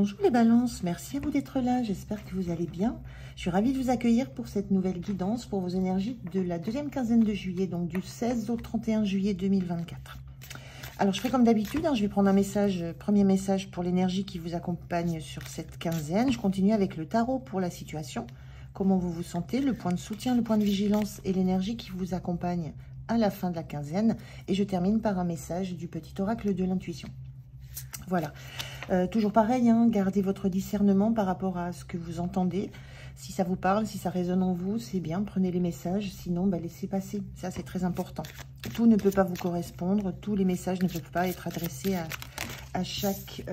Bonjour les balances, merci à vous d'être là, j'espère que vous allez bien. Je suis ravie de vous accueillir pour cette nouvelle guidance pour vos énergies de la deuxième quinzaine de juillet, donc du 16 au 31 juillet 2024. Alors je fais comme d'habitude, je vais prendre un message, premier message pour l'énergie qui vous accompagne sur cette quinzaine. Je continue avec le tarot pour la situation, comment vous vous sentez, le point de soutien, le point de vigilance et l'énergie qui vous accompagne à la fin de la quinzaine. Et je termine par un message du petit oracle de l'intuition. Voilà. Toujours pareil, gardez votre discernement par rapport à ce que vous entendez. Si ça vous parle, si ça résonne en vous, c'est bien, prenez les messages. Sinon, laissez passer. Ça, c'est très important. Tout ne peut pas vous correspondre. Tous les messages ne peuvent pas être adressés à chaque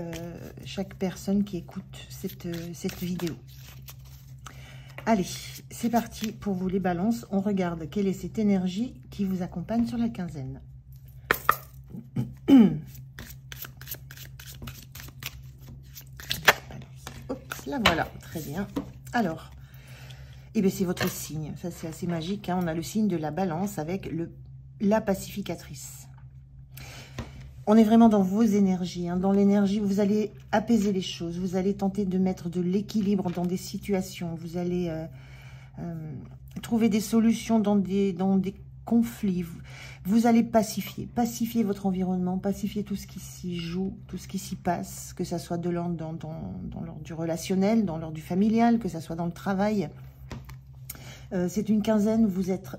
personne qui écoute cette vidéo. Allez, c'est parti pour vous les balances. On regarde quelle est cette énergie qui vous accompagne sur la quinzaine. La voilà, très bien. Alors, c'est votre signe. Ça, c'est assez magique. On a le signe de la balance avec la pacificatrice. On est vraiment dans vos énergies. Dans l'énergie, vous allez apaiser les choses. Vous allez tenter de mettre de l'équilibre dans des situations. Vous allez trouver des solutions dans des conflits. Vous allez pacifier votre environnement, pacifier tout ce qui s'y joue, tout ce qui s'y passe, que ça soit dans l'ordre du relationnel, dans l'ordre du familial, que ça soit dans le travail. C'est une quinzaine, vous êtes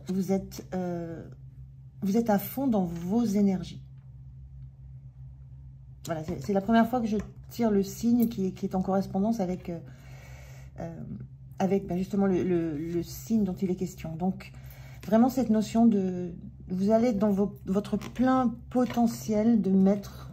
à fond dans vos énergies. Voilà, c'est la première fois que je tire le signe qui est en correspondance avec justement le signe dont il est question. Donc, vraiment cette notion de... Vous allez être dans votre plein potentiel de mettre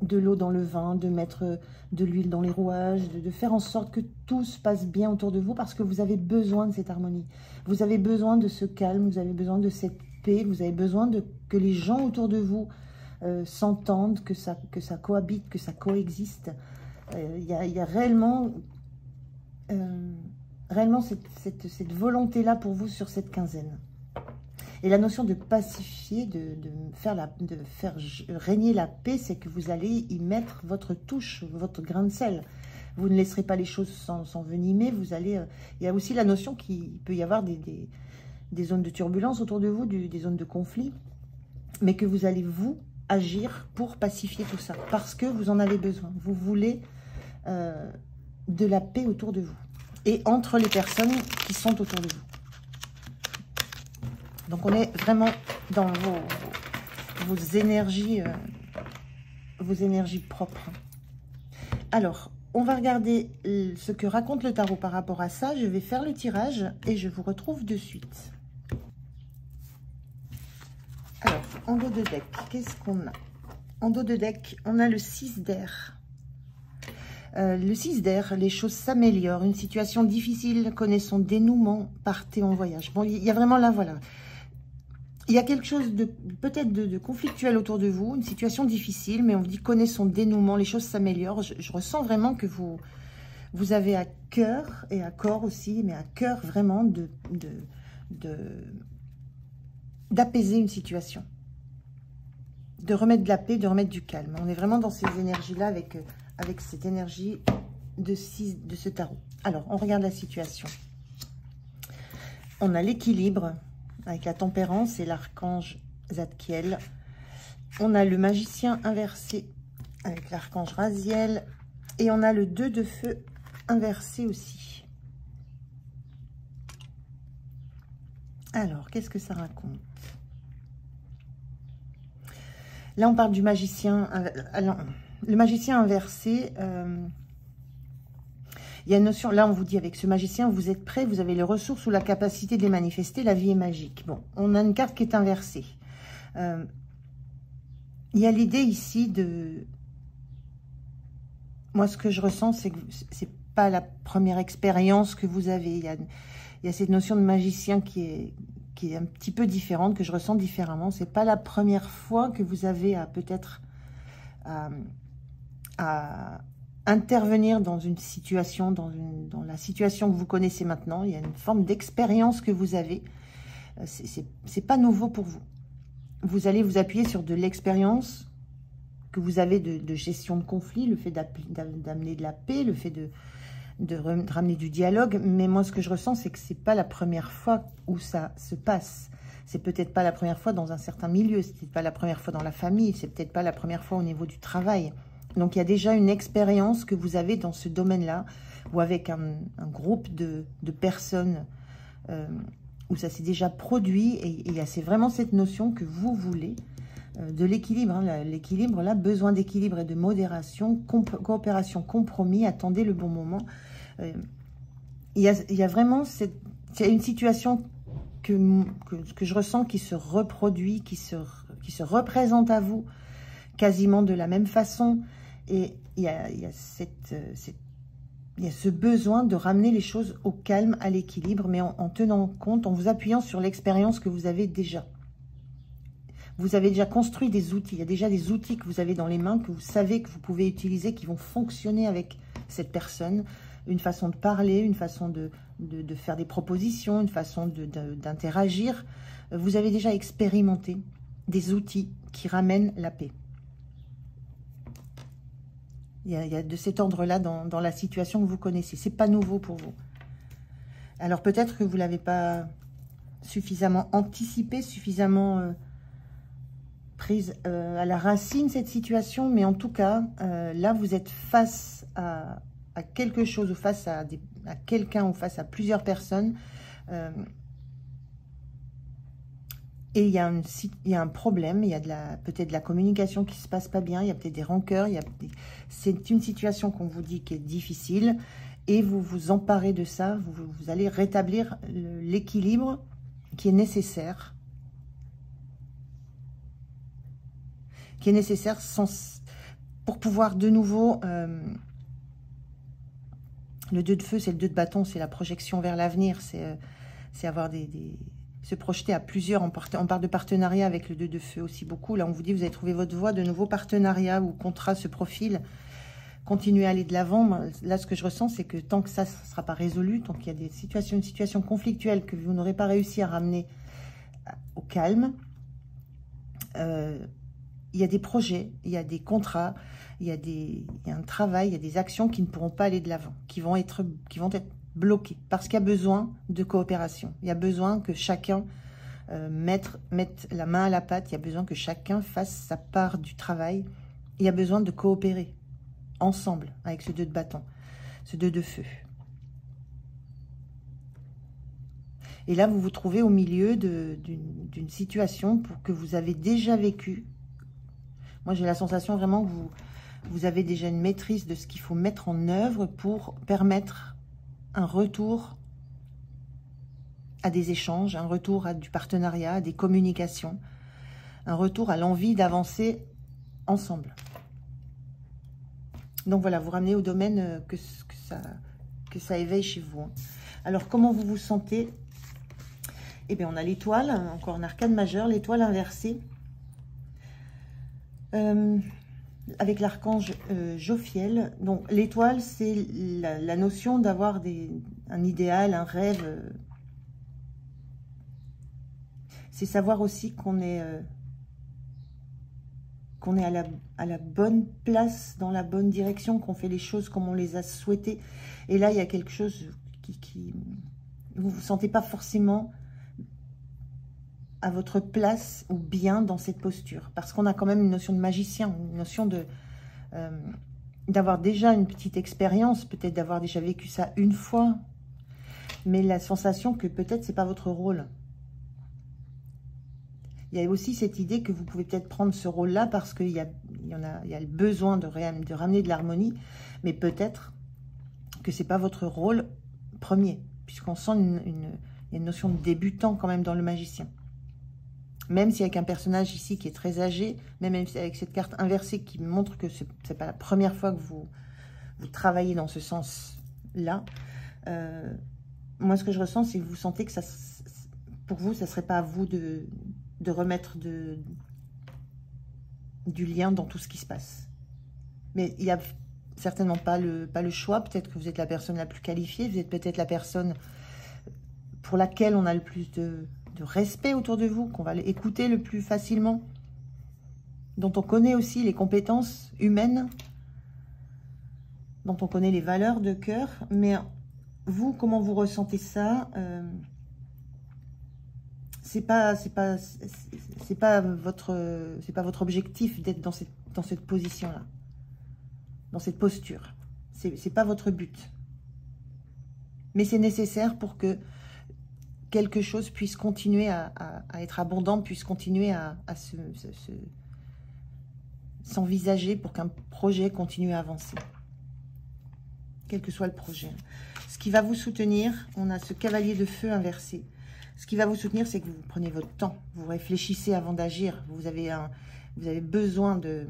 de l'eau dans le vin, de mettre de l'huile dans les rouages, de faire en sorte que tout se passe bien autour de vous parce que vous avez besoin de cette harmonie. Vous avez besoin de ce calme, vous avez besoin de cette paix, vous avez besoin que les gens autour de vous s'entendent, que ça cohabite, que ça coexiste. Il y a réellement cette volonté-là pour vous sur cette quinzaine. Et la notion de pacifier, de faire régner la paix, c'est que vous allez y mettre votre touche, votre grain de sel. Vous ne laisserez pas les choses s'envenimer. Vous allez. Il y a aussi la notion qu'il peut y avoir des zones de turbulence autour de vous, des zones de conflit, mais que vous allez agir pour pacifier tout ça, parce que vous en avez besoin. Vous voulez de la paix autour de vous et entre les personnes qui sont autour de vous. Donc, on est vraiment dans vos énergies propres. Alors, on va regarder ce que raconte le tarot par rapport à ça. Je vais faire le tirage et je vous retrouve de suite. Alors, en dos de deck, qu'est-ce qu'on a? En dos de deck, on a le 6 d'air. Le 6 d'air, les choses s'améliorent. Une situation difficile connaît son dénouement. Partez en voyage. Bon, il y a vraiment là, voilà. Il y a quelque chose peut-être de conflictuel autour de vous, une situation difficile, mais on vous dit connaît son dénouement, les choses s'améliorent. Je ressens vraiment que vous avez à cœur, et à corps aussi, mais à cœur vraiment d'apaiser une situation, de remettre de la paix, de remettre du calme. On est vraiment dans ces énergies-là avec cette énergie de ce tarot. Alors, on regarde la situation. On a l'équilibre avec la tempérance et l'archange Zadkiel. On a le magicien inversé avec l'archange Raziel. Et on a le 2 de feu inversé aussi. Alors, qu'est-ce que ça raconte? Là, on parle du magicien. Le magicien inversé... il y a une notion, là on vous dit avec ce magicien, vous êtes prêt, vous avez les ressources ou la capacité de les manifester, la vie est magique. Bon, on a une carte qui est inversée. Il y a l'idée ici de... Moi ce que je ressens, c'est que c'est pas la première expérience que vous avez. Il y a cette notion de magicien qui est un petit peu différente, que je ressens différemment. C'est pas la première fois que vous avez peut-être à intervenir dans une situation, dans la situation que vous connaissez maintenant. Il y a une forme d'expérience que vous avez. C'est pas nouveau pour vous. Vous allez vous appuyer sur de l'expérience que vous avez de gestion de conflit, le fait d'amener de la paix, le fait de ramener du dialogue. Mais moi, ce que je ressens, c'est que c'est pas la première fois où ça se passe. C'est peut-être pas la première fois dans un certain milieu, c'est peut-être pas la première fois dans la famille, c'est peut-être pas la première fois au niveau du travail. Donc, il y a déjà une expérience que vous avez dans ce domaine-là, ou avec un groupe de personnes où ça s'est déjà produit. Et c'est vraiment cette notion que vous voulez de l'équilibre. Hein, l'équilibre, là, besoin d'équilibre et de modération, coopération, compromis, attendez le bon moment. Il y a vraiment une situation que je ressens qui se reproduit, qui se représente à vous quasiment de la même façon. Et il y a ce besoin de ramener les choses au calme, à l'équilibre, mais en tenant compte, en vous appuyant sur l'expérience que vous avez déjà. Vous avez déjà construit des outils. Il y a déjà des outils que vous avez dans les mains, que vous savez que vous pouvez utiliser, qui vont fonctionner avec cette personne. Une façon de parler, une façon de faire des propositions, une façon d'interagir. Vous avez déjà expérimenté des outils qui ramènent la paix. Il y a de cet ordre-là dans la situation que vous connaissez. Ce n'est pas nouveau pour vous. Alors peut-être que vous ne l'avez pas suffisamment anticipé, suffisamment prise à la racine, cette situation. Mais en tout cas, là, vous êtes face à quelque chose, ou face à quelqu'un, ou face à plusieurs personnes. Et il y a un problème, il y a peut-être de la communication qui ne se passe pas bien, il y a peut-être des rancœurs, c'est une situation qu'on vous dit qui est difficile, et vous vous emparez de ça, vous allez rétablir l'équilibre qui est nécessaire. Pour pouvoir de nouveau... le 2 de feu, c'est le 2 de bâton, c'est la projection vers l'avenir, c'est avoir se projeter à plusieurs. On parle de partenariat avec le 2 de feu aussi beaucoup. Là, on vous dit, vous avez trouvé votre voie, de nouveaux partenariats ou contrats se profilent. Continuez à aller de l'avant. Là, ce que je ressens, c'est que tant que ça ne sera pas résolu, tant qu'il y a une situation conflictuelle que vous n'aurez pas réussi à ramener au calme, il y a des projets, il y a des contrats, il y a un travail, il y a des actions qui ne pourront pas aller de l'avant, qui vont être bloquées, parce qu'il y a besoin de coopération. Il y a besoin que chacun mette la main à la pâte, il y a besoin que chacun fasse sa part du travail. Il y a besoin de coopérer ensemble avec ce 2 de bâton, ce 2 de feu. Et là, vous vous trouvez au milieu d'une situation que vous avez déjà vécue. Moi, j'ai la sensation vraiment que vous avez déjà une maîtrise de ce qu'il faut mettre en œuvre pour permettre un retour à des échanges, un retour à du partenariat, à des communications, un retour à l'envie d'avancer ensemble. Donc voilà, vous ramenez au domaine que ça éveille chez vous. Alors, comment vous vous sentez? Eh bien, on a l'étoile, encore un arcane majeur, l'étoile inversée. Avec l'archange Jophiel. Donc l'étoile, c'est la notion d'avoir un idéal, un rêve. C'est savoir aussi qu'on est à la bonne place, dans la bonne direction, qu'on fait les choses comme on les a souhaitées. Et là, il y a quelque chose qui vous ne vous sentez pas forcément à votre place ou bien dans cette posture. Parce qu'on a quand même une notion de magicien, une notion d'avoir déjà une petite expérience, peut-être d'avoir déjà vécu ça une fois, mais la sensation que peut-être c'est pas votre rôle. Il y a aussi cette idée que vous pouvez peut-être prendre ce rôle-là parce qu'il y a le besoin de ramener de l'harmonie, mais peut-être que c'est pas votre rôle premier, puisqu'on sent une notion de débutant quand même dans le magicien. Même si avec un personnage ici qui est très âgé, même avec cette carte inversée qui montre que ce n'est pas la première fois que vous travaillez dans ce sens-là, moi ce que je ressens, c'est que vous sentez que pour vous, ça ne serait pas à vous de remettre du lien dans tout ce qui se passe. Mais il n'y a certainement pas le choix. Peut-être que vous êtes la personne la plus qualifiée, vous êtes peut-être la personne pour laquelle on a le plus de respect autour de vous, qu'on va écouter le plus facilement. dont on connaît aussi les compétences humaines, dont on connaît les valeurs de cœur. Mais vous, comment vous ressentez ça? C'est pas votre objectif d'être dans cette position-là, dans cette posture. C'est pas votre but. Mais c'est nécessaire pour que quelque chose puisse continuer à être abondant, puisse continuer à s'envisager, pour qu'un projet continue à avancer. Quel que soit le projet. Ce qui va vous soutenir, on a ce cavalier de feu inversé. Ce qui va vous soutenir, c'est que vous prenez votre temps. Vous réfléchissez avant d'agir. Vous avez besoin de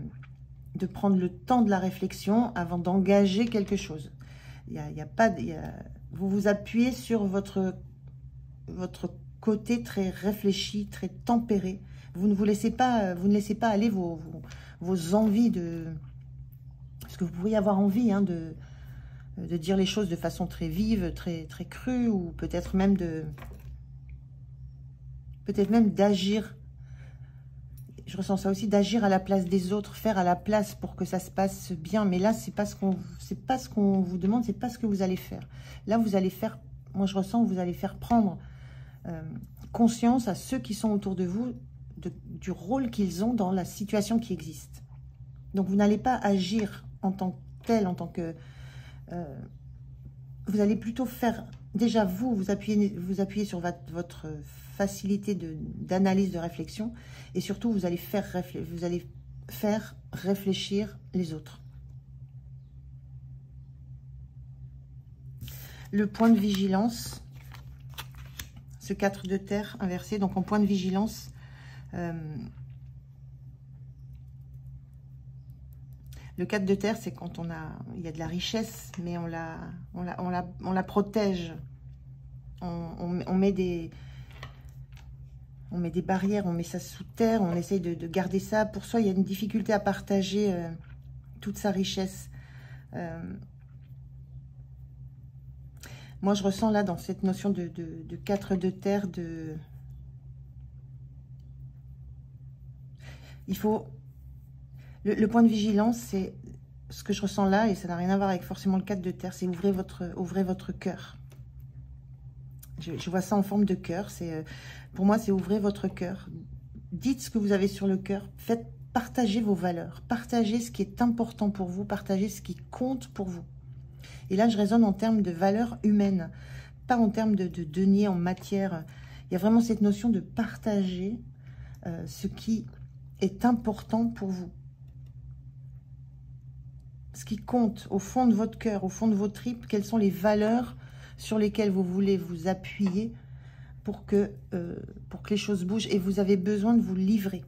prendre le temps de la réflexion avant d'engager quelque chose. Vous vous appuyez sur votre côté très réfléchi, très tempéré. Vous ne laissez pas aller vos envies de... Parce que vous pourriez avoir envie de dire les choses de façon très vive, très crue, ou peut-être même d'agir. Je ressens ça aussi, d'agir à la place des autres, faire à la place pour que ça se passe bien. Mais là, c'est pas ce qu'on vous demande, c'est pas ce que vous allez faire. Là, vous allez faire, moi je ressens que vous allez faire prendre conscience à ceux qui sont autour de vous du rôle qu'ils ont dans la situation qui existe. Donc vous n'allez pas agir en tant que tel, en tant que... vous allez plutôt faire... Déjà, vous appuyez sur votre facilité d'analyse, de réflexion, et surtout, vous allez faire réfléchir les autres. Le point de vigilance, ce 4 de terre inversé, donc en point de vigilance, le 4 de terre, c'est quand il y a de la richesse, mais on la protège. On met des barrières, on met ça sous terre, on essaye de garder ça pour soi. Il y a une difficulté à partager toute sa richesse. Moi, je ressens là, dans cette notion de 4 de terre, il faut... Le point de vigilance, c'est ce que je ressens là, et ça n'a rien à voir avec forcément le 4 de terre, c'est ouvrez votre cœur. Je vois ça en forme de cœur. Pour moi, c'est ouvrez votre cœur. Dites ce que vous avez sur le cœur. Partagez vos valeurs. Partagez ce qui est important pour vous. Partagez ce qui compte pour vous. Et là, je raisonne en termes de valeurs humaines, pas en termes de deniers en matière. Il y a vraiment cette notion de partager ce qui est important pour vous. Ce qui compte au fond de votre cœur, au fond de vos tripes, quelles sont les valeurs sur lesquelles vous voulez vous appuyer pour que les choses bougent. Et vous avez besoin de vous livrer.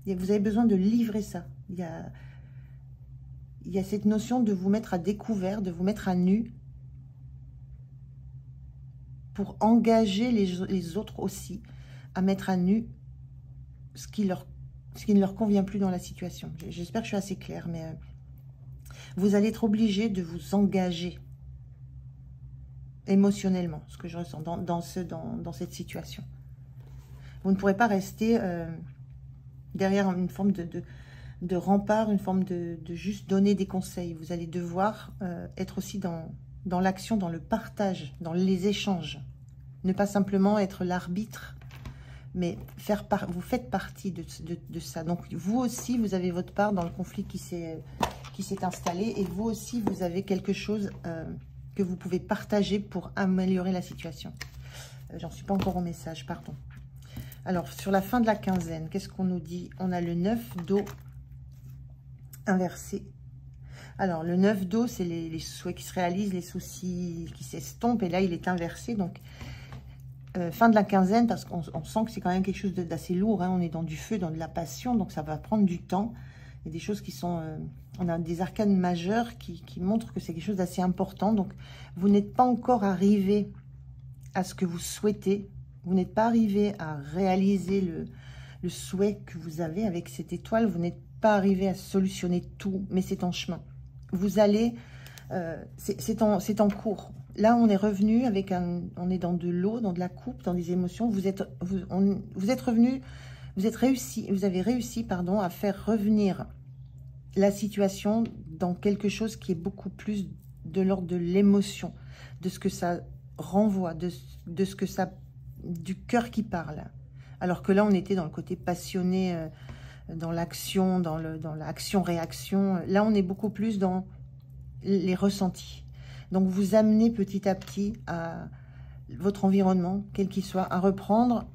Vous avez besoin de livrer ça. Il y a cette notion de vous mettre à découvert, de vous mettre à nu, pour engager les autres aussi à mettre à nu ce qui ne leur convient plus dans la situation. J'espère que je suis assez claire, mais vous allez être obligé de vous engager émotionnellement, ce que je ressens dans cette situation. Vous ne pourrez pas rester derrière une forme de rempart, une forme de juste donner des conseils. Vous allez devoir être aussi dans l'action, dans le partage, dans les échanges. Ne pas simplement être l'arbitre, mais vous faites partie de ça. Donc vous aussi, vous avez votre part dans le conflit qui s'est installé, et vous aussi, vous avez quelque chose que vous pouvez partager pour améliorer la situation. J'en suis pas encore au message, pardon. Alors, sur la fin de la quinzaine, qu'est-ce qu'on nous dit? On a le 9 d'eau inversé. Alors, le 9 d'eau, c'est les souhaits qui se réalisent, les soucis qui s'estompent, et là, il est inversé. Donc, fin de la quinzaine, parce qu'on sent que c'est quand même quelque chose d'assez lourd, hein. On est dans du feu, dans de la passion, donc ça va prendre du temps. Il y a des choses qui sont... on a des arcanes majeures qui montrent que c'est quelque chose d'assez important. Donc, vous n'êtes pas encore arrivé à ce que vous souhaitez. Vous n'êtes pas arrivé à réaliser le souhait que vous avez avec cette étoile. Vous n'êtes pas arrivé à solutionner tout, mais c'est en chemin. Vous allez... c'est en cours. Là, on est revenu avec on est dans de l'eau, dans de la coupe, dans des émotions. Vous êtes revenu... vous avez réussi, pardon, à faire revenir la situation dans quelque chose qui est beaucoup plus de l'ordre de l'émotion, de ce que ça renvoie, de ce que ça, du cœur qui parle. Alors que là, on était dans le côté passionné, dans l'action, dans l'action-réaction. Là, on est beaucoup plus dans les ressentis. Donc, vous amenez petit à petit à votre environnement, quel qu'il soit, à reprendre,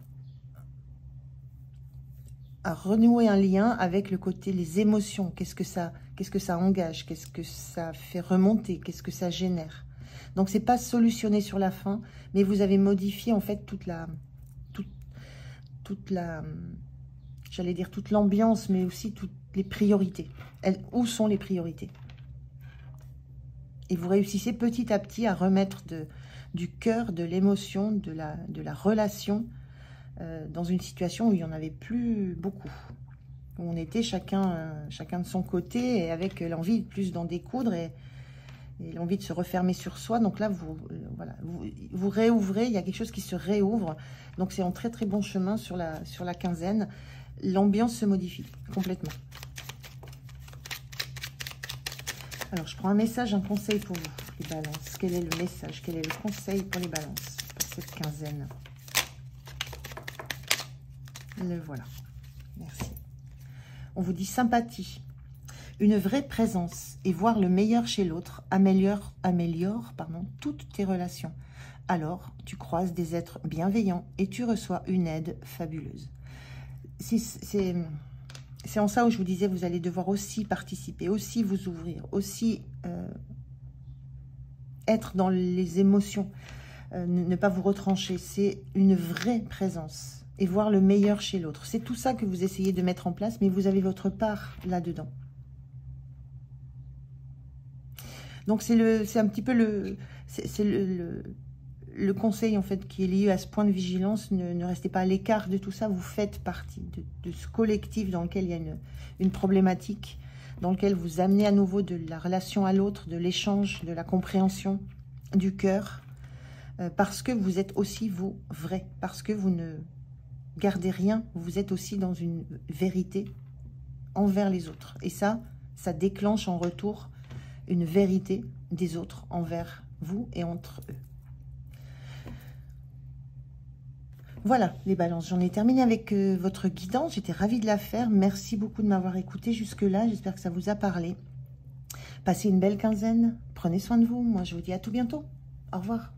à renouer un lien avec le côté, les émotions. Qu'est-ce que ça engage? Qu'est-ce que ça fait remonter? Qu'est-ce que ça génère? Donc, c'est pas solutionné sur la fin, mais vous avez modifié, en fait, toute j'allais dire toute l'ambiance, mais aussi toutes les priorités. Où sont les priorités? Et vous réussissez petit à petit à remettre du cœur, de l'émotion, de la relation dans une situation où il n'y en avait plus beaucoup. Où on était chacun de son côté et avec l'envie de plus d'en découdre et l'envie de se refermer sur soi. Donc là, vous réouvrez, il y a quelque chose qui se réouvre. Donc c'est en très très bon chemin sur la quinzaine. L'ambiance se modifie complètement. Alors, je prends un message, un conseil pour vous, les balances. Quel est le message? Quel est le conseil pour les balances pour cette quinzaine? Le voilà. Merci. On vous dit sympathie. Une vraie présence et voir le meilleur chez l'autre améliore toutes tes relations. Alors, tu croises des êtres bienveillants et tu reçois une aide fabuleuse. C'est en ça où je vous disais, vous allez devoir aussi participer, aussi vous ouvrir, aussi être dans les émotions, ne pas vous retrancher. C'est une vraie présence et voir le meilleur chez l'autre. C'est tout ça que vous essayez de mettre en place, mais vous avez votre part là-dedans. Donc c'est un petit peu le conseil en fait qui est lié à ce point de vigilance. Ne restez pas à l'écart de tout ça, vous faites partie de ce collectif dans lequel il y a une problématique, dans lequel vous amenez à nouveau de la relation à l'autre, de l'échange, de la compréhension, du cœur, parce que vous êtes aussi vous vrai, parce que vous ne gardez rien, vous êtes aussi dans une vérité envers les autres. Et ça déclenche en retour une vérité des autres envers vous et entre eux. Voilà les balances, j'en ai terminé avec votre guidance, j'étais ravie de la faire, merci beaucoup de m'avoir écouté jusque-là, j'espère que ça vous a parlé. Passez une belle quinzaine, prenez soin de vous, moi je vous dis à tout bientôt, au revoir.